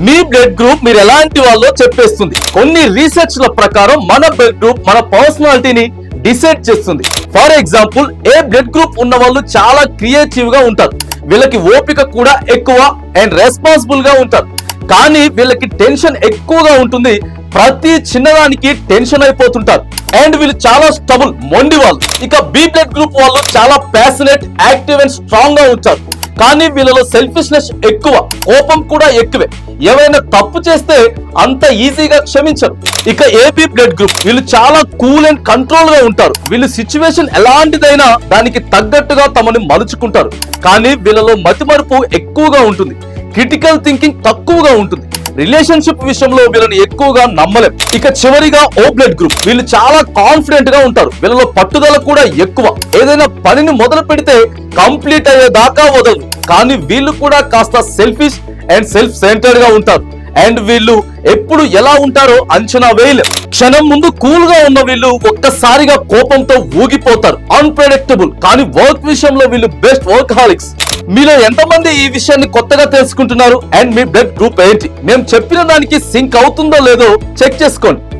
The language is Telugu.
మీ బ్లడ్ గ్రూప్ మీరు ఎలాంటి వాళ్ళో చెప్పేస్తుంది. కొన్ని రీసెర్చ్ల ప్రకారం మన బ్లడ్ గ్రూప్ మన పర్సనాలిటీని డిసైడ్ చేస్తుంది. For example, A blood group ఉన్న వాళ్ళు చాలా క్రియేటివ్ గా ఉంటారు, వీళ్ళకి ఓపిక కూడా ఎక్కువ అండ్ రెస్పాన్సిబుల్ గా ఉంటారు. కానీ వీళ్ళకి టెన్షన్ ఎక్కువగా ఉంటుంది, ప్రతి చిన్నదానికి టెన్షన్ అయిపోతుంటారు. అండ్ వీళ్ళు చాలా స్టబుల్, మొండి వాళ్ళు. ఇక బి బ్లడ్ గ్రూప్ వాళ్ళు చాలా ప్యాషనేట్, యాక్టివ్ అండ్ స్ట్రాంగ్ గా ఉంటారు. కానీ వీళ్ళలో సెల్ఫిష్నెస్ ఎక్కువ, కోపం కూడా ఎక్కువే. ఏవైనా తప్పు చేస్తే అంత ఈజీగా క్షమించరు. ఇక ఏబి బ్లడ్ గ్రూప్ వీళ్ళు చాలా కూల్ అండ్ కంట్రోల్ గా ఉంటారు. వీళ్ళు సిచ్యువేషన్ ఎలాంటిదైనా దానికి తగ్గట్టుగా తమని మలుచుకుంటారు. కానీ వీళ్ళలో మతిమరుపు ఎక్కువగా ఉంటుంది, క్రిటికల్ థింకింగ్ తక్కువగా ఉంటుంది. రిలేషన్షిప్ విషయంలో వీళ్ళని ఎక్కువగా నమ్మలేం. ఇక చివరిగా ఓ బ్లడ్ గ్రూప్ వీళ్ళు చాలా కాన్ఫిడెంట్ గా ఉంటారు. వీళ్ళలో పట్టుదల కూడా ఎక్కువ. ఏదైనా పనిని మొదలు పెడితే కంప్లీట్ అయ్యేదాకా వదలరు. కానీ వీళ్ళు కూడా కాస్త సెల్ఫిష్ అండ్ సెల్ఫ్ సెంటర్డ్ గా ఉంటారు. అండ్ వీళ్ళు ఎప్పుడు ఎలా ఉంటారో అంచనా వేయలేరు. క్షణం ముందు కూల్ గా ఉన్న వీళ్ళు ఒక్కసారిగా కోపంతో ఊగిపోతారు. అన్ప్రెడిక్టబుల్. కానీ వర్క్ విషయంలో వీళ్ళు బెస్ట్ వర్క్ హాలిక్స్. మీలో ఎంతమంది ఈ విషయాన్ని కొత్తగా తెలుసుకుంటున్నారు? అండ్ మీ బ్లడ్ గ్రూప్ ఏంటి? మేము చెప్పిన దానికి సింక్ అవుతుందో లేదో చెక్ చేసుకోండి.